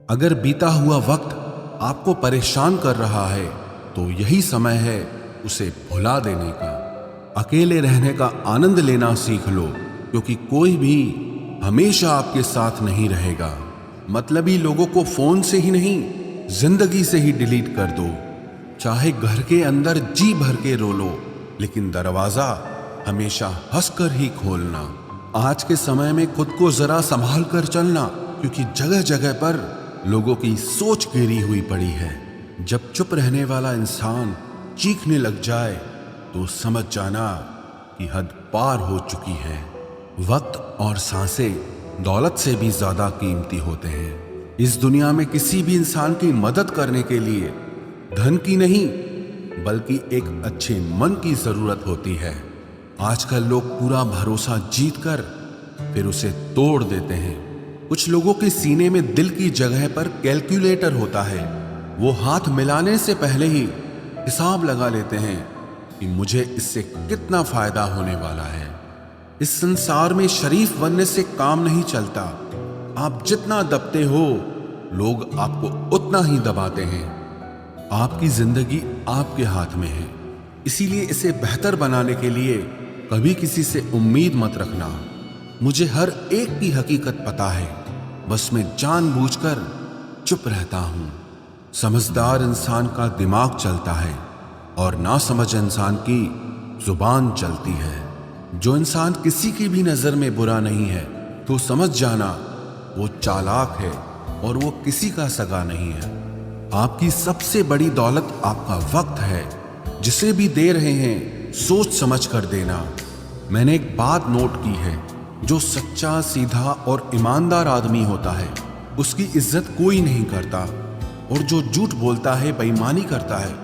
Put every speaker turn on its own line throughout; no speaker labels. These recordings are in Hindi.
अगर बीता हुआ वक्त आपको परेशान कर रहा है तो यही समय है उसे भुला देने का। अकेले रहने का आनंद लेना सीख लो, क्योंकि कोई भी हमेशा आपके साथ नहीं रहेगा। मतलबी लोगों को फोन से ही नहीं, जिंदगी से ही डिलीट कर दो। चाहे घर के अंदर जी भर के रो लो, लेकिन दरवाजा हमेशा हंसकर ही खोलना। आज के समय में खुद को जरा संभाल कर चलना, क्योंकि जगह जगह पर लोगों की सोच घेरी हुई पड़ी है। जब चुप रहने वाला इंसान चीखने लग जाए तो समझ जाना कि हद पार हो चुकी है। वक्त और सांसें दौलत से भी ज्यादा कीमती होते हैं। इस दुनिया में किसी भी इंसान की मदद करने के लिए धन की नहीं, बल्कि एक अच्छे मन की जरूरत होती है। आजकल लोग पूरा भरोसा जीतकर फिर उसे तोड़ देते हैं। कुछ लोगों के सीने में दिल की जगह पर कैलकुलेटर होता है। वो हाथ मिलाने से पहले ही हिसाब लगा लेते हैं कि मुझे इससे कितना फायदा होने वाला है। इस संसार में शरीफ बनने से काम नहीं चलता। आप जितना दबते हो, लोग आपको उतना ही दबाते हैं। आपकी जिंदगी आपके हाथ में है, इसीलिए इसे बेहतर बनाने के लिए कभी किसी से उम्मीद मत रखना। मुझे हर एक की हकीकत पता है, बस मैं जानबूझकर चुप रहता हूं। समझदार इंसान का दिमाग चलता है और नासमझ इंसान की जुबान चलती है। जो इंसान किसी की भी नजर में बुरा नहीं है तो समझ जाना वो चालाक है और वो किसी का सगा नहीं है। आपकी सबसे बड़ी दौलत आपका वक्त है। जिसे भी दे रहे हैं सोच समझ कर देना। मैंने एक बात नोट की है, जो सच्चा, सीधा और ईमानदार आदमी होता है उसकी इज्जत कोई नहीं करता, और जो झूठ बोलता है, बेईमानी करता है,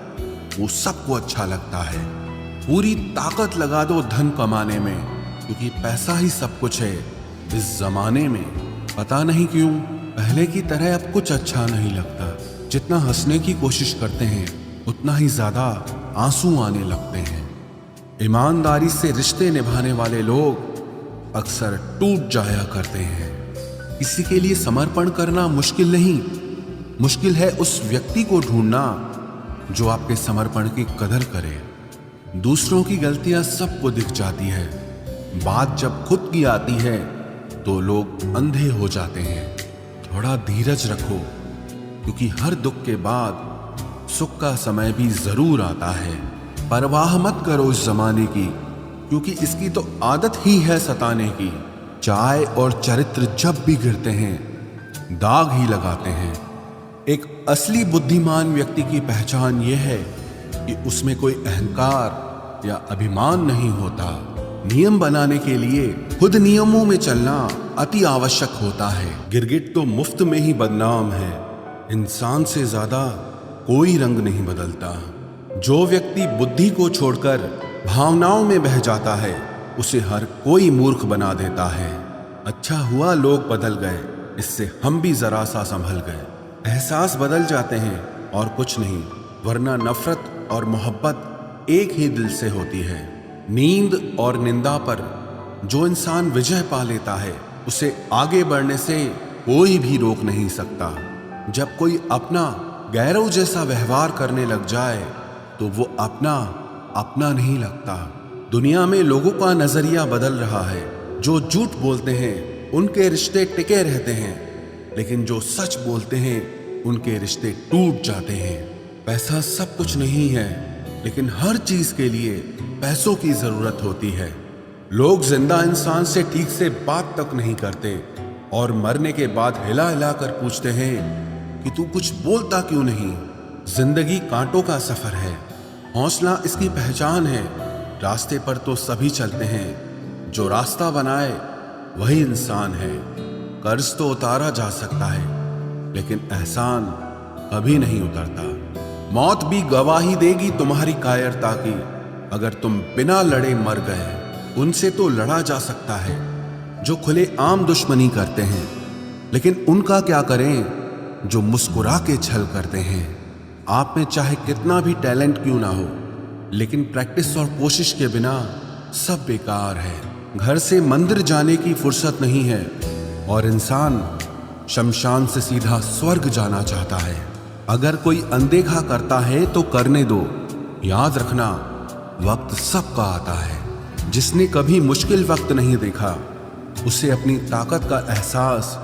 वो सबको अच्छा लगता है। पूरी ताकत लगा दो धन कमाने में, क्योंकि पैसा ही सब कुछ है इस जमाने में। पता नहीं क्यों पहले की तरह अब कुछ अच्छा नहीं लगता। जितना हंसने की कोशिश करते हैं उतना ही ज्यादा आंसू आने लगते हैं। ईमानदारी से रिश्ते निभाने वाले लोग अक्सर टूट जाया करते हैं। किसी के लिए समर्पण करना मुश्किल नहीं, मुश्किल है उस व्यक्ति को ढूंढना जो आपके समर्पण की कदर करे। दूसरों की गलतियां सबको दिख जाती है, बात जब खुद की आती है तो लोग अंधे हो जाते हैं। थोड़ा धीरज रखो, क्योंकि हर दुख के बाद सुख का समय भी जरूर आता है। परवाह मत करो इस जमाने की, क्योंकि इसकी तो आदत ही है सताने की। चाय और चरित्र जब भी गिरते हैं दाग ही लगाते हैं। एक असली बुद्धिमान व्यक्ति की पहचान यह है कि उसमें कोई अहंकार या अभिमान नहीं होता। नियम बनाने के लिए खुद नियमों में चलना अति आवश्यक होता है। गिरगिट तो मुफ्त में ही बदनाम है, इंसान से ज्यादा कोई रंग नहीं बदलता। जो व्यक्ति बुद्धि को छोड़कर भावनाओं में बह जाता है उसे हर कोई मूर्ख बना देता है। अच्छा हुआ लोग बदल गए, इससे हम भी जरा सा संभल गए। एहसास बदल जाते हैं और कुछ नहीं, वरना नफरत और मोहब्बत एक ही दिल से होती है। नींद और निंदा पर जो इंसान विजय पा लेता है उसे आगे बढ़ने से कोई भी रोक नहीं सकता। जब कोई अपना गैरों जैसा व्यवहार करने लग जाए तो वो अपना नहीं लगता। दुनिया में लोगों का नजरिया बदल रहा है। जो झूठ बोलते हैं उनके रिश्ते टिके रहते हैं, लेकिन जो सच बोलते हैं उनके रिश्ते टूट जाते हैं। पैसा सब कुछ नहीं है, लेकिन हर चीज के लिए पैसों की जरूरत होती है। लोग जिंदा इंसान से ठीक से बात तक नहीं करते और मरने के बाद हिला हिला कर पूछते हैं कि तू कुछ बोलता क्यों नहीं। जिंदगी कांटों का सफर है, हौसला इसकी पहचान है। रास्ते पर तो सभी चलते हैं, जो रास्ता बनाए वही इंसान है। कर्ज तो उतारा जा सकता है, लेकिन एहसान कभी नहीं उतरता। मौत भी गवाही देगी तुम्हारी कायरता की। अगर तुम बिना लड़े मर गए, उनसे तो लड़ा जा सकता है जो खुले आम दुश्मनी करते हैं, लेकिन उनका क्या करें जो मुस्कुरा के छल करते हैं। आप में चाहे कितना भी टैलेंट क्यों ना हो, लेकिन प्रैक्टिस और कोशिश के बिना सब बेकार है। घर से मंदिर जाने की फुर्सत नहीं है और इंसान शमशान से सीधा स्वर्ग जाना चाहता है। अगर कोई अनदेखा करता है तो करने दो। याद रखना, वक्त सबका आता है। जिसने कभी मुश्किल वक्त नहीं देखा, उसे अपनी ताकत का एहसास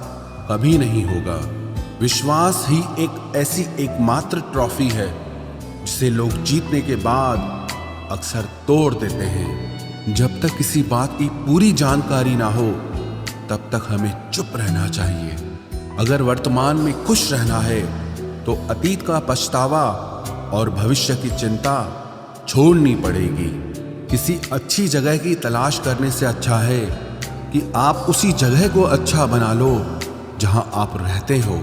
कभी नहीं होगा। विश्वास ही एक ऐसी एकमात्र ट्रॉफी है जिसे लोग जीतने के बाद अक्सर तोड़ देते हैं। जब तक किसी बात की पूरी जानकारी ना हो, तब तक हमें चुप रहना चाहिए। अगर वर्तमान में खुश रहना है तो अतीत का पछतावा और भविष्य की चिंता छोड़नी पड़ेगी। किसी अच्छी जगह की तलाश करने से अच्छा है कि आप उसी जगह को अच्छा बना लो जहां आप रहते हो।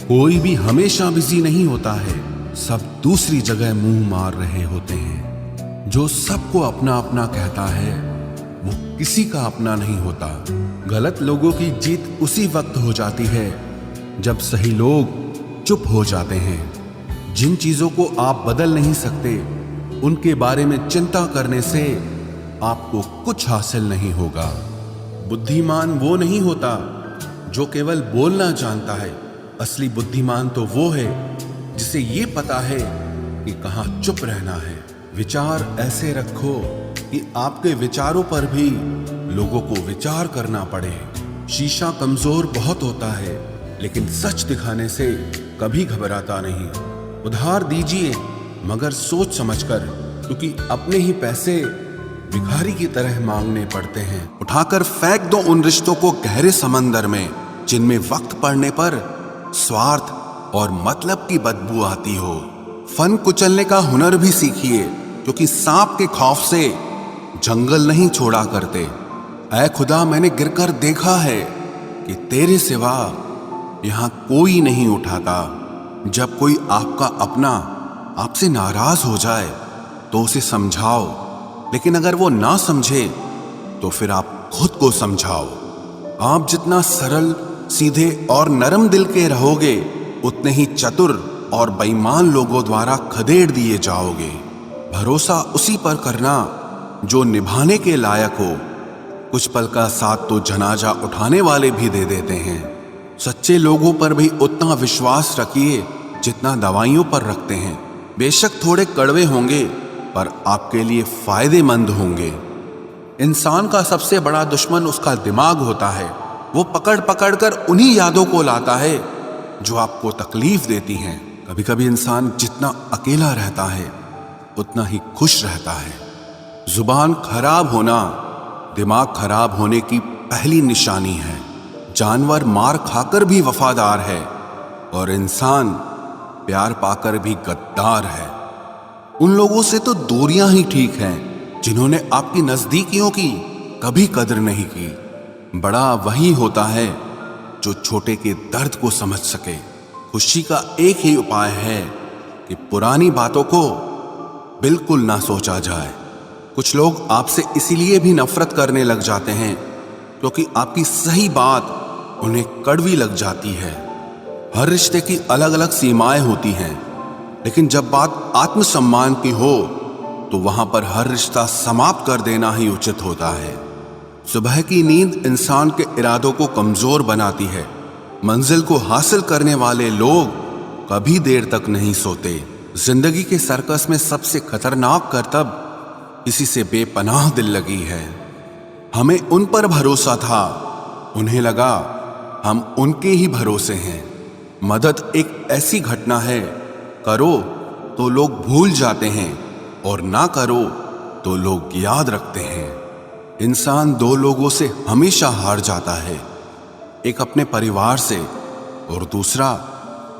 कोई भी हमेशा बिजी नहीं होता है, सब दूसरी जगह मुंह मार रहे होते हैं। जो सबको अपना अपना कहता है, वो किसी का अपना नहीं होता। गलत लोगों की जीत उसी वक्त हो जाती है जब सही लोग चुप हो जाते हैं। जिन चीजों को आप बदल नहीं सकते, उनके बारे में चिंता करने से आपको कुछ हासिल नहीं होगा। बुद्धिमान वो नहीं होता जो केवल बोलना जानता है। असली बुद्धिमान तो वो है जिसे ये पता है कि कहाँ चुप रहना है। विचार ऐसे रखो कि आपके विचारों पर भी लोगों को विचार करना पड़े। शीशा कमजोर बहुत होता है, लेकिन सच दिखाने से कभी घबराता नहीं। उधार दीजिए, मगर सोच समझकर, क्योंकि अपने ही पैसे भिखारी की तरह मांगने पड़ते हैं। उठाकर फेंक दो उन रिश्तों को गहरे समंदर में, जिनमें वक्त पड़ने पर स्वार्थ और मतलब की बदबू आती हो। फन कुचलने का हुनर भी सीखिए, क्योंकि सांप के खौफ से जंगल नहीं छोड़ा करते। ऐ खुदा, मैंने गिरकर देखा है कि तेरे सिवा यहां कोई नहीं उठाता। जब कोई आपका अपना आपसे नाराज हो जाए तो उसे समझाओ, लेकिन अगर वो ना समझे तो फिर आप खुद को समझाओ। आप जितना सरल, सीधे और नरम दिल के रहोगे, उतने ही चतुर और बेईमान लोगों द्वारा खदेड़ दिए जाओगे। भरोसा उसी पर करना जो निभाने के लायक हो। कुछ पल का साथ तो जनाजा उठाने वाले भी दे देते हैं। सच्चे लोगों पर भी उतना विश्वास रखिए जितना दवाइयों पर रखते हैं। बेशक थोड़े कड़वे होंगे, पर आपके लिए फायदेमंद होंगे। इंसान का सबसे बड़ा दुश्मन उसका दिमाग होता है। वो पकड़ पकड़ कर उन्हीं यादों को लाता है जो आपको तकलीफ देती हैं। कभी कभी इंसान जितना अकेला रहता है, उतना ही खुश रहता है। जुबान खराब होना दिमाग खराब होने की पहली निशानी है। जानवर मार खाकर भी वफादार है, और इंसान प्यार पाकर भी गद्दार है। उन लोगों से तो दूरियां ही ठीक हैं जिन्होंने आपकी नजदीकियों की कभी कदर नहीं की। बड़ा वही होता है जो छोटे के दर्द को समझ सके। खुशी का एक ही उपाय है कि पुरानी बातों को बिल्कुल ना सोचा जाए। कुछ लोग आपसे इसीलिए भी नफरत करने लग जाते हैं क्योंकि आपकी सही बात उन्हें कड़वी लग जाती है। हर रिश्ते की अलग अलग सीमाएं होती हैं, लेकिन जब बात आत्मसम्मान की हो तो वहां पर हर रिश्ता समाप्त कर देना ही उचित होता है। सुबह की नींद इंसान के इरादों को कमजोर बनाती है। मंजिल को हासिल करने वाले लोग कभी देर तक नहीं सोते। जिंदगी के सर्कस में सबसे खतरनाक करतब किसी से बेपनाह दिल लगी है। हमें उन पर भरोसा था, उन्हें लगा हम उनके ही भरोसे हैं। मदद एक ऐसी घटना है, करो तो लोग भूल जाते हैं और ना करो तो लोग याद रखते हैं। इंसान दो लोगों से हमेशा हार जाता है, एक अपने परिवार से और दूसरा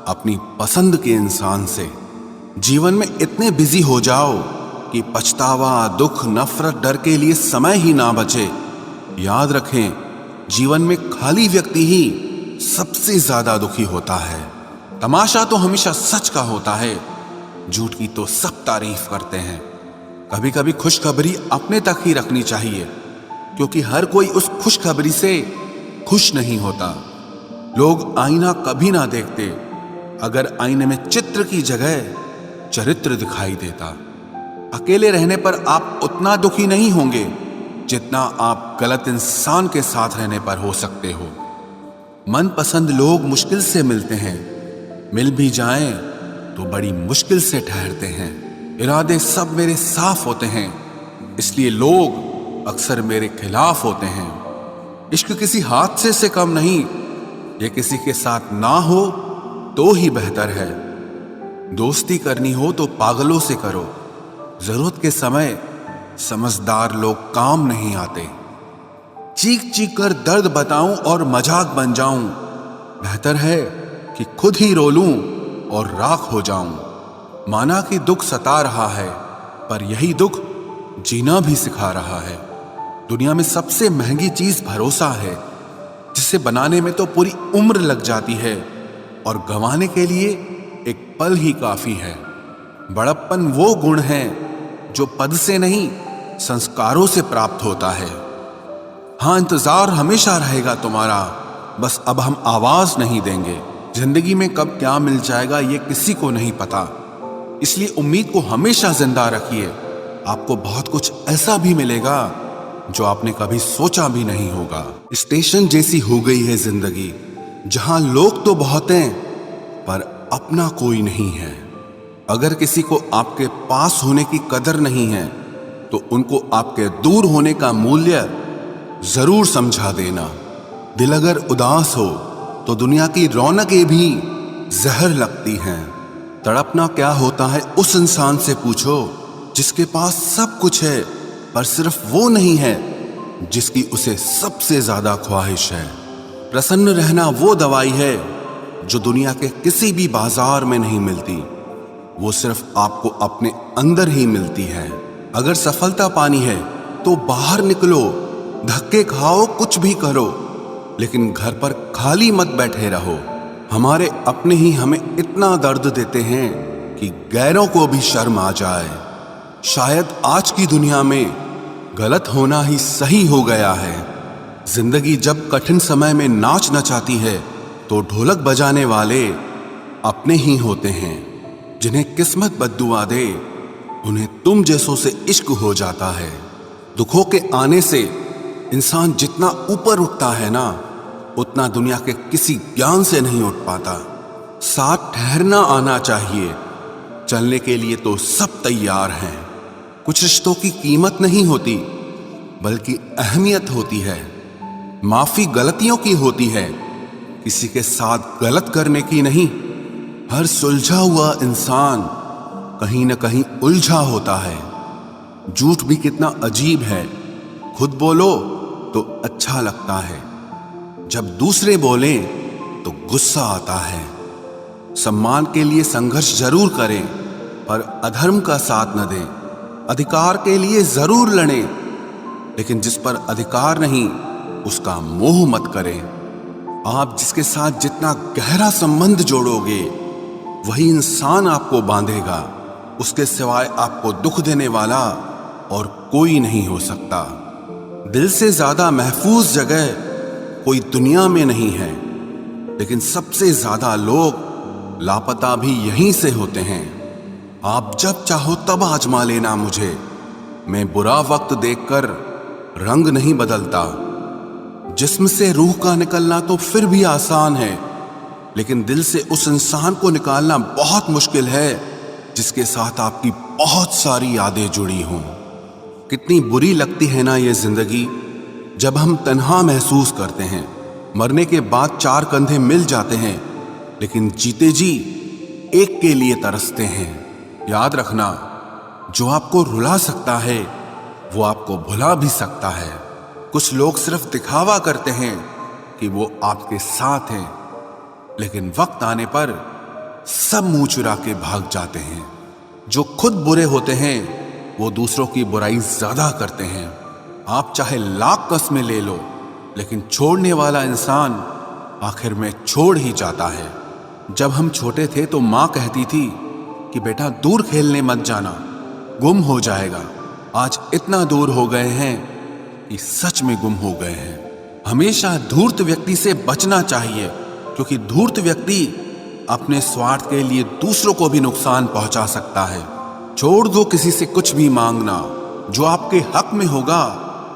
अपनी पसंद के इंसान से। जीवन में इतने बिजी हो जाओ कि पछतावा, दुख, नफरत, डर के लिए समय ही ना बचे। याद रखें, जीवन में खाली व्यक्ति ही सबसे ज्यादा दुखी होता है। तमाशा तो हमेशा सच का होता है, झूठ की तो सब तारीफ करते हैं। कभी कभी खुशखबरी अपने तक ही रखनी चाहिए, क्योंकि हर कोई उस खुशखबरी से खुश नहीं होता। लोग आईना कभी ना देखते अगर आईने में चित्र की जगह चरित्र दिखाई देता। अकेले रहने पर आप उतना दुखी नहीं होंगे जितना आप गलत इंसान के साथ रहने पर हो सकते हो। मनपसंद लोग मुश्किल से मिलते हैं, मिल भी जाएं तो बड़ी मुश्किल से ठहरते हैं। इरादे सब मेरे साफ होते हैं, इसलिए लोग अक्सर मेरे खिलाफ होते हैं। इश्क किसी हादसे से कम नहीं, ये किसी के साथ ना हो तो ही बेहतर है। दोस्ती करनी हो तो पागलों से करो, जरूरत के समय समझदार लोग काम नहीं आते। चीख चीख कर दर्द बताऊं और मजाक बन जाऊं, बेहतर है कि खुद ही रो लूं और राख हो जाऊं। माना कि दुख सता रहा है, पर यही दुख जीना भी सिखा रहा है। दुनिया में सबसे महंगी चीज भरोसा है, जिसे बनाने में तो पूरी उम्र लग जाती है और गंवाने के लिए एक पल ही काफी है। बड़प्पन वो गुण है जो पद से नहीं, संस्कारों से प्राप्त होता है। हाँ, इंतजार हमेशा रहेगा तुम्हारा, बस अब हम आवाज नहीं देंगे। जिंदगी में कब क्या मिल जाएगा ये किसी को नहीं पता, इसलिए उम्मीद को हमेशा जिंदा रखिए। आपको बहुत कुछ ऐसा भी मिलेगा जो आपने कभी सोचा भी नहीं होगा। स्टेशन जैसी हो गई है जिंदगी, जहां लोग तो बहुत हैं पर अपना कोई नहीं है। अगर किसी को आपके पास होने की कदर नहीं है तो उनको आपके दूर होने का मूल्य जरूर समझा देना। दिल अगर उदास हो तो दुनिया की रौनकें भी जहर लगती हैं। तड़पना क्या होता है उस इंसान से पूछो जिसके पास सब कुछ है, पर सिर्फ वो नहीं है जिसकी उसे सबसे ज्यादा ख्वाहिश है। प्रसन्न रहना वो दवाई है जो दुनिया के किसी भी बाजार में नहीं मिलती, वो सिर्फ आपको अपने अंदर ही मिलती है। अगर सफलता पानी है तो बाहर निकलो, धक्के खाओ, कुछ भी करो, लेकिन घर पर खाली मत बैठे रहो। हमारे अपने ही हमें इतना दर्द देते हैं कि गैरों को भी शर्म आ जाए। शायद आज की दुनिया में गलत होना ही सही हो गया है। जिंदगी जब कठिन समय में नाच नचाती है तो ढोलक बजाने वाले अपने ही होते हैं। जिन्हें किस्मत बद्दुआ दे उन्हें तुम जैसों से इश्क हो जाता है। दुखों के आने से इंसान जितना ऊपर उठता है ना, उतना दुनिया के किसी ज्ञान से नहीं उठ पाता। साथ ठहरना आना चाहिए, चलने के लिए तो सब तैयार हैं। कुछ रिश्तों की कीमत नहीं होती बल्कि अहमियत होती है। माफी गलतियों की होती है, किसी के साथ गलत करने की नहीं। हर सुलझा हुआ इंसान कहीं न कहीं उलझा होता है। झूठ भी कितना अजीब है, खुद बोलो तो अच्छा लगता है, जब दूसरे बोलें तो गुस्सा आता है। सम्मान के लिए संघर्ष जरूर करें, पर अधर्म का साथ न दें। अधिकार के लिए जरूर लड़ें, लेकिन जिस पर अधिकार नहीं उसका मोह मत करें। आप जिसके साथ जितना गहरा संबंध जोड़ोगे वही इंसान आपको बांधेगा। उसके सिवाय आपको दुख देने वाला और कोई नहीं हो सकता। दिल से ज्यादा महफूज जगह कोई दुनिया में नहीं है, लेकिन सबसे ज्यादा लोग लापता भी यहीं से होते हैं। आप जब चाहो तब आजमा लेना मुझे, मैं बुरा वक्त देखकर रंग नहीं बदलता। जिस्म से रूह का निकलना तो फिर भी आसान है, लेकिन दिल से उस इंसान को निकालना बहुत मुश्किल है जिसके साथ आपकी बहुत सारी यादें जुड़ी हों। कितनी बुरी लगती है ना ये जिंदगी, जब हम तन्हा महसूस करते हैं। मरने के बाद चार कंधे मिल जाते हैं, लेकिन जीते जी एक के लिए तरसते हैं। याद रखना, जो आपको रुला सकता है वो आपको भुला भी सकता है। कुछ लोग सिर्फ दिखावा करते हैं कि वो आपके साथ हैं, लेकिन वक्त आने पर सब मुंह चुरा के भाग जाते हैं। जो खुद बुरे होते हैं वो दूसरों की बुराई ज्यादा करते हैं। आप चाहे लाख कस्में ले लो, लेकिन छोड़ने वाला इंसान आखिर में छोड़ ही जाता है। जब हम छोटे थे तो माँ कहती थी कि बेटा दूर खेलने मत जाना, गुम हो जाएगा। आज इतना दूर हो गए हैं कि सच में गुम हो गए हैं। हमेशा धूर्त व्यक्ति से बचना चाहिए, क्योंकि धूर्त व्यक्ति अपने स्वार्थ के लिए दूसरों को भी नुकसान पहुंचा सकता है। छोड़ दो किसी से कुछ भी मांगना, जो आपके हक में होगा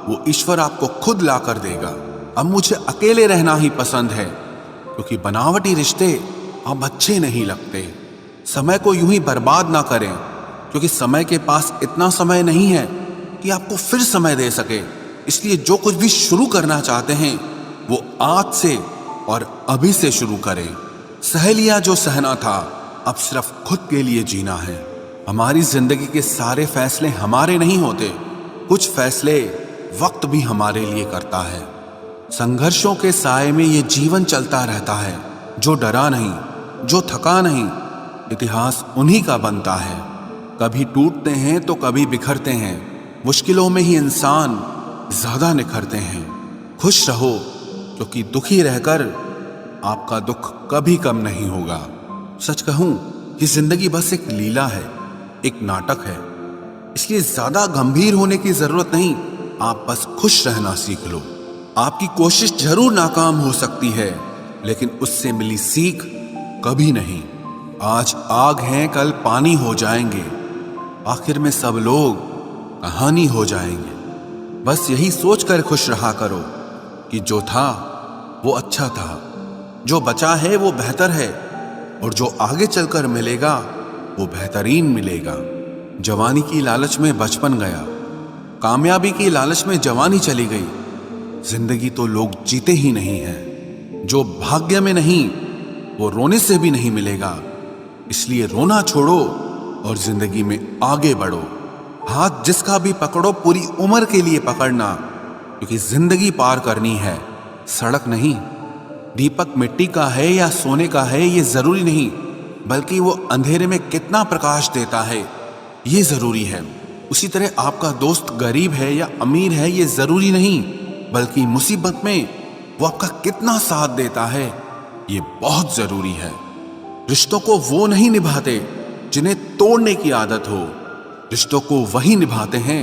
वो ईश्वर आपको खुद ला कर देगा। अब मुझे अकेले रहना ही पसंद है, क्योंकि बनावटी रिश्ते अब अच्छे नहीं लगते। समय को यूं ही बर्बाद ना करें, क्योंकि समय के पास इतना समय नहीं है कि आपको फिर समय दे सके। इसलिए जो कुछ भी शुरू करना चाहते हैं वो आज से और अभी से शुरू करें। सह लिया जो सहना था, अब सिर्फ खुद के लिए जीना है। हमारी जिंदगी के सारे फैसले हमारे नहीं होते, कुछ फैसले वक्त भी हमारे लिए करता है। संघर्षों के साए में ये जीवन चलता रहता है। जो डरा नहीं, जो थका नहीं, इतिहास उन्हीं का बनता है। कभी टूटते हैं तो कभी बिखरते हैं, मुश्किलों में ही इंसान ज्यादा निखरते हैं। खुश रहो, क्योंकि दुखी रहकर आपका दुख कभी कम नहीं होगा। सच कहूं, ये जिंदगी बस एक लीला है, एक नाटक है। इसलिए ज्यादा गंभीर होने की जरूरत नहीं, आप बस खुश रहना सीख लो। आपकी कोशिश जरूर नाकाम हो सकती है, लेकिन उससे मिली सीख कभी नहीं। आज आग हैं, कल पानी हो जाएंगे, आखिर में सब लोग कहानी हो जाएंगे। बस यही सोचकर खुश रहा करो कि जो था वो अच्छा था, जो बचा है वो बेहतर है, और जो आगे चलकर मिलेगा वो बेहतरीन मिलेगा। जवानी की लालच में बचपन गया, कामयाबी की लालच में जवानी चली गई। जिंदगी तो लोग जीते ही नहीं हैं। जो भाग्य में नहीं वो रोने से भी नहीं मिलेगा। इसलिए रोना छोड़ो और जिंदगी में आगे बढ़ो। हाथ जिसका भी पकड़ो, पूरी उम्र के लिए पकड़ना, क्योंकि जिंदगी पार करनी है, सड़क नहीं। दीपक मिट्टी का है या सोने का है ये जरूरी नहीं, बल्कि वो अंधेरे में कितना प्रकाश देता है ये जरूरी है। उसी तरह आपका दोस्त गरीब है या अमीर है ये जरूरी नहीं, बल्कि मुसीबत में वो आपका कितना साथ देता है ये बहुत जरूरी है। रिश्तों को वो नहीं निभाते जिन्हें तोड़ने की आदत हो, रिश्तों को वही निभाते हैं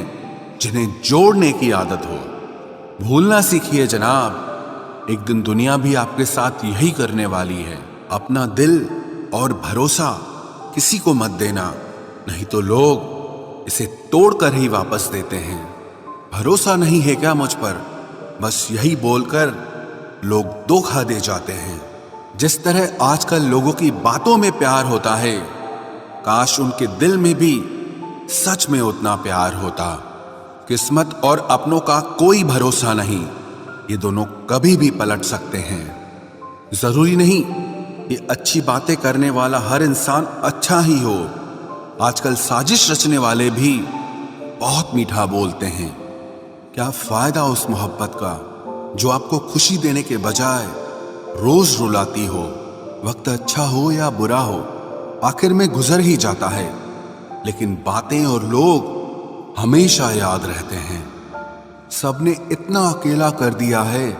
जिन्हें जोड़ने की आदत हो। भूलना सीखिए जनाब, एक दिन दुनिया भी आपके साथ यही करने वाली है। अपना दिल और भरोसा किसी को मत देना, नहीं तो लोग इसे तोड़कर ही वापस देते हैं। भरोसा नहीं है क्या मुझ पर, बस यही बोलकर लोग धोखा दे जाते हैं। जिस तरह आजकल लोगों की बातों में प्यार होता है, काश उनके दिल में भी सच में उतना प्यार होता। किस्मत और अपनों का कोई भरोसा नहीं, ये दोनों कभी भी पलट सकते हैं। जरूरी नहीं कि अच्छी बातें करने वाला हर इंसान अच्छा ही हो। आजकल साजिश रचने वाले भी बहुत मीठा बोलते हैं। क्या फायदा उस मोहब्बत का जो आपको खुशी देने के बजाय रोज रुलाती हो। वक्त अच्छा हो या बुरा हो, आखिर में गुजर ही जाता है, लेकिन बातें और लोग हमेशा याद रहते हैं। सबने इतना अकेला कर दिया है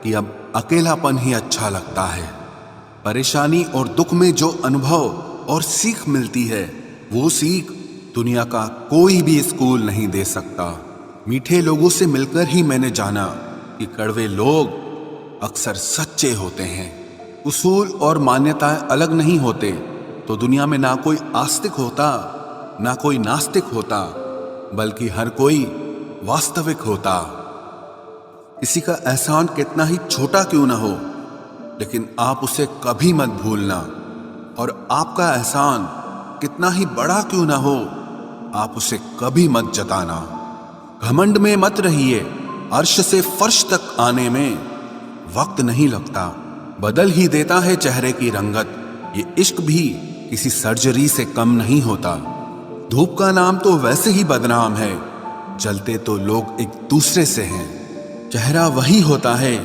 कि अब अकेलापन ही अच्छा लगता है। परेशानी और दुख में जो अनुभव और सीख मिलती है, वो सीख दुनिया का कोई भी स्कूल नहीं दे सकता। मीठे लोगों से मिलकर ही मैंने जाना कि कड़वे लोग अक्सर सच्चे होते हैं। उसूल और मान्यताएं अलग नहीं होते तो दुनिया में ना कोई आस्तिक होता, ना कोई नास्तिक होता, बल्कि हर कोई वास्तविक होता। किसी का एहसान कितना ही छोटा क्यों ना हो, लेकिन आप उसे कभी मत भूलना। और आपका एहसान कितना ही बड़ा क्यों ना हो, आप उसे कभी मत जताना। घमंड में मत रहिए, अर्श से फर्श तक आने में वक्त नहीं लगता, बदल ही देता है चेहरे की रंगत। ये इश्क भी किसी सर्जरी से कम नहीं होता। धूप का नाम तो वैसे ही बदनाम है, जलते तो लोग एक दूसरे से हैं। चेहरा वही होता है,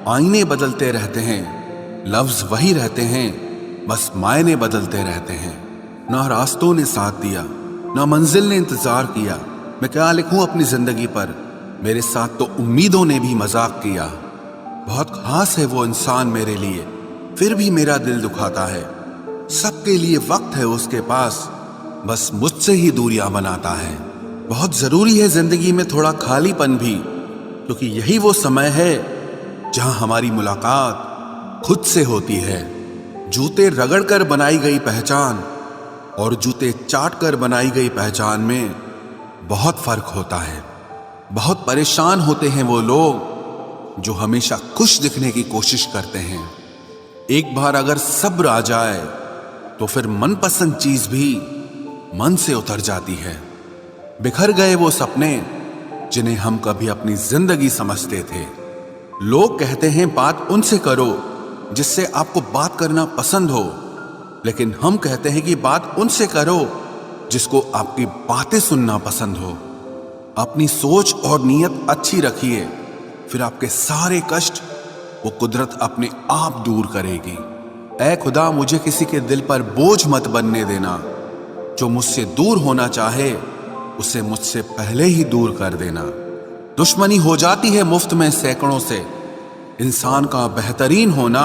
आईने बदलते रहते हैं, लफ्ज वही रहते हैं, बस मायने बदलते रहते हैं। ना रास्तों ने साथ दिया, ना मंजिल ने इंतजार किया। मैं क्या लिखूं अपनी जिंदगी पर, मेरे साथ तो उम्मीदों ने भी मजाक किया। बहुत खास है वो इंसान मेरे लिए, फिर भी मेरा दिल दुखाता है। सबके लिए वक्त है उसके पास, बस मुझसे ही दूरियां बनाता है। बहुत जरूरी है जिंदगी में थोड़ा खालीपन भी, क्योंकि यही वो समय है जहां हमारी मुलाकात खुद से होती है। जूते रगड़ कर बनाई गई पहचान और जूते चाट कर बनाई गई पहचान में बहुत फर्क होता है। बहुत परेशान होते हैं वो लोग जो हमेशा खुश दिखने की कोशिश करते हैं। एक बार अगर सब्र आ जाए तो फिर मनपसंद चीज भी मन से उतर जाती है। बिखर गए वो सपने जिन्हें हम कभी अपनी जिंदगी समझते थे। लोग कहते हैं बात उनसे करो जिससे आपको बात करना पसंद हो, लेकिन हम कहते हैं कि बात उनसे करो जिसको आपकी बातें सुनना पसंद हो। अपनी सोच और नीयत अच्छी रखिए, फिर आपके सारे कष्ट वो कुदरत अपने आप दूर करेगी। ऐ खुदा, मुझे किसी के दिल पर बोझ मत बनने देना। जो मुझसे दूर होना चाहे उसे मुझसे पहले ही दूर कर देना। दुश्मनी हो जाती है मुफ्त में सैकड़ों से। इंसान का बेहतरीन होना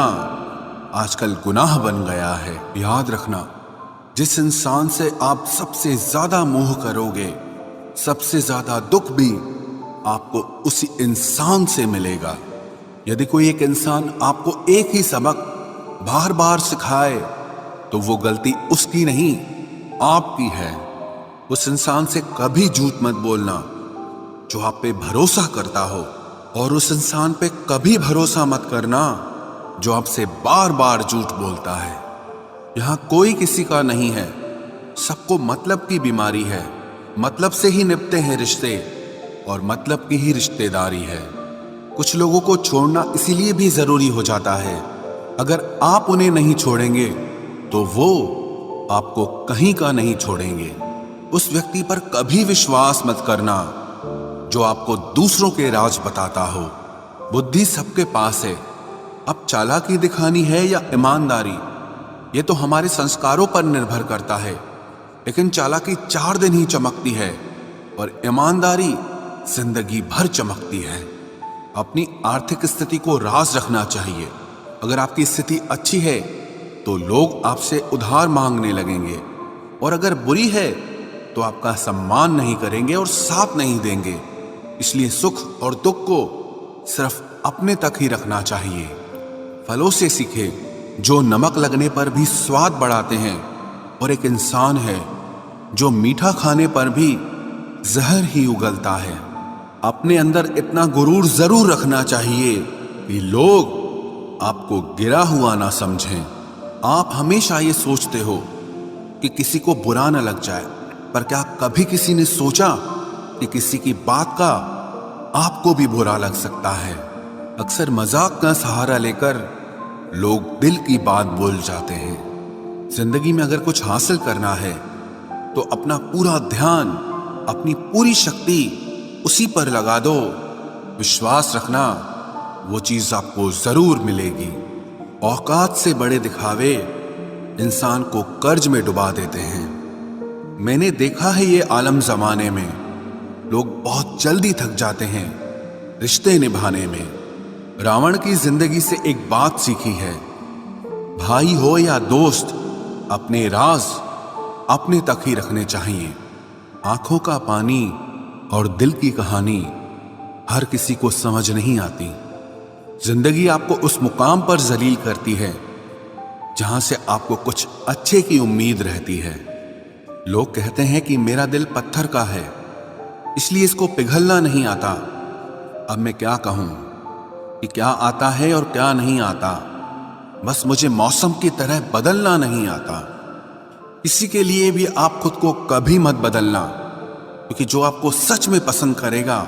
आजकल गुनाह बन गया है। याद रखना, जिस इंसान से आप सबसे ज्यादा मोह करोगे, सबसे ज्यादा दुख भी आपको उसी इंसान से मिलेगा। यदि कोई एक इंसान आपको एक ही सबक बार बार सिखाए तो वो गलती उसकी नहीं, आपकी है। उस इंसान से कभी झूठ मत बोलना जो आप पे भरोसा करता हो, और उस इंसान पे कभी भरोसा मत करना जो आपसे बार बार झूठ बोलता है। यहां कोई किसी का नहीं है, सबको मतलब की बीमारी है। मतलब से ही निपटे हैं रिश्ते, और मतलब की ही रिश्तेदारी है। कुछ लोगों को छोड़ना इसीलिए भी जरूरी हो जाता है, अगर आप उन्हें नहीं छोड़ेंगे तो वो आपको कहीं का नहीं छोड़ेंगे। उस व्यक्ति पर कभी विश्वास मत करना जो आपको दूसरों के राज बताता हो। बुद्धि सबके पास है, अब चालाकी दिखानी है या ईमानदारी, ये तो हमारे संस्कारों पर निर्भर करता है। लेकिन चालाकी 4 दिन ही चमकती है और ईमानदारी जिंदगी भर चमकती है। अपनी आर्थिक स्थिति को राज रखना चाहिए। अगर आपकी स्थिति अच्छी है तो लोग आपसे उधार मांगने लगेंगे, और अगर बुरी है तो आपका सम्मान नहीं करेंगे और साथ नहीं देंगे। इसलिए सुख और दुख को सिर्फ अपने तक ही रखना चाहिए। फलों से सीखे जो नमक लगने पर भी स्वाद बढ़ाते हैं, और एक इंसान है जो मीठा खाने पर भी जहर ही उगलता है। अपने अंदर इतना गुरूर जरूर रखना चाहिए कि लोग आपको गिरा हुआ ना समझें। आप हमेशा ये सोचते हो कि किसी को बुरा ना लग जाए, पर क्या कभी किसी ने सोचा कि किसी की बात का आपको भी बुरा लग सकता है? अक्सर मजाक का सहारा लेकर लोग दिल की बात बोल जाते हैं। जिंदगी में अगर कुछ हासिल करना है तो अपना पूरा ध्यान, अपनी पूरी शक्ति उसी पर लगा दो। विश्वास रखना, वो चीज आपको जरूर मिलेगी। औकात से बड़े दिखावे इंसान को कर्ज में डुबा देते हैं। मैंने देखा है ये आलम जमाने में लोग बहुत जल्दी थक जाते हैं रिश्ते निभाने में। रावण की जिंदगी से एक बात सीखी है, भाई हो या दोस्त, अपने राज अपने तक ही रखने चाहिए। आंखों का पानी और दिल की कहानी हर किसी को समझ नहीं आती। जिंदगी आपको उस मुकाम पर जलील करती है जहां से आपको कुछ अच्छे की उम्मीद रहती है। लोग कहते हैं कि मेरा दिल पत्थर का है, इसलिए इसको पिघलना नहीं आता। अब मैं क्या कहूं कि क्या आता है और क्या नहीं आता। बस मुझे मौसम की तरह बदलना नहीं आता। किसी के लिए भी आप खुद को कभी मत बदलना, क्योंकि जो आपको सच में पसंद करेगा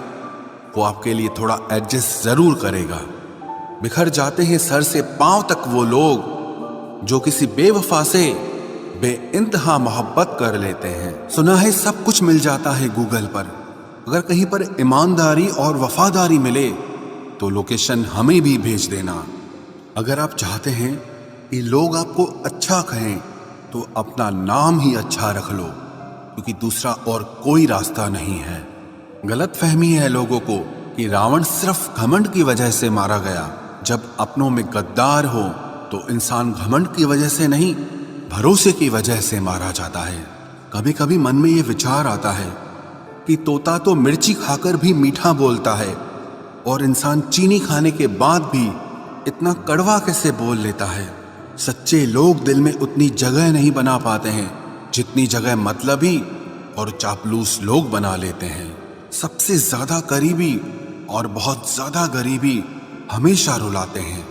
वो आपके लिए थोड़ा एडजस्ट जरूर करेगा। बिखर जाते हैं सर से पांव तक वो लोग जो किसी बेवफा से बेइंतहा मोहब्बत कर लेते हैं। सुना है सब कुछ मिल जाता है गूगल पर, अगर कहीं पर ईमानदारी और वफादारी मिले तो लोकेशन हमें भी भेज देना। अगर आप चाहते हैं कि लोग आपको अच्छा कहें तो अपना नाम ही अच्छा रख लो, क्योंकि दूसरा और कोई रास्ता नहीं है। गलत फहमी है लोगों को कि रावण सिर्फ घमंड की वजह से मारा गया। जब अपनों में गद्दार हो तो इंसान घमंड की वजह से नहीं, भरोसे की वजह से मारा जाता है। कभी कभी मन में ये विचार आता है कि तोता तो मिर्ची खाकर भी मीठा बोलता है, और इंसान चीनी खाने के बाद भी इतना कड़वा कैसे बोल लेता है। सच्चे लोग दिल में उतनी जगह नहीं बना पाते हैं जितनी जगह मतलबी और चापलूस लोग बना लेते हैं। सबसे ज्यादा करीबी और बहुत ज्यादा गरीबी हमेशा रुलाते हैं।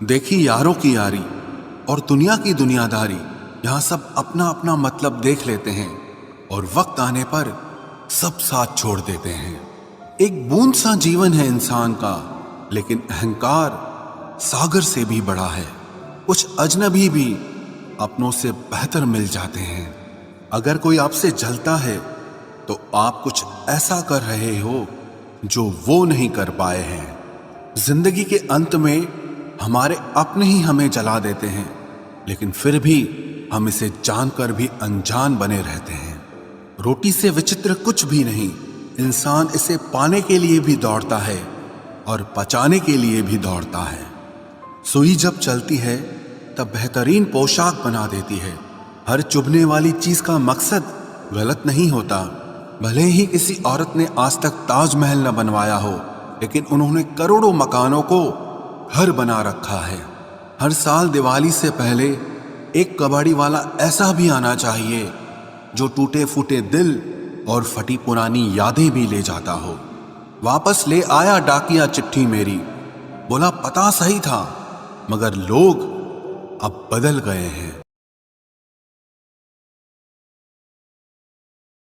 देखी यारों की यारी और दुनिया की दुनियादारी, यहाँ सब अपना अपना मतलब देख लेते हैं और वक्त आने पर सब साथ छोड़ देते हैं। एक बूंद सा जीवन है इंसान का, लेकिन अहंकार सागर से भी बड़ा है। कुछ अजनबी भी अपनों से बेहतर मिल जाते हैं। अगर कोई आपसे जलता है तो आप कुछ ऐसा कर रहे हो जो वो नहीं कर पाए हैं। जिंदगी के अंत में हमारे अपने ही हमें जला देते हैं, लेकिन फिर भी हम इसे जानकर भी अनजान बने रहते हैं। रोटी से विचित्र कुछ भी नहीं, इंसान इसे पाने के लिए भी दौड़ता है और पचाने के लिए भी दौड़ता है। सुई जब चलती है तब बेहतरीन पोशाक बना देती है। हर चुभने वाली चीज का मकसद गलत नहीं होता। भले ही किसी औरत ने आज तक ताजमहल न बनवाया हो, लेकिन उन्होंने करोड़ों मकानों को घर बना रखा है। हर साल दिवाली से पहले एक कबाड़ी वाला ऐसा भी आना चाहिए जो टूटे फूटे दिल और फटी पुरानी यादें भी ले जाता हो। वापस ले आया डाकिया चिट्ठी मेरी, बोला पता सही था, मगर लोग अब बदल गए हैं।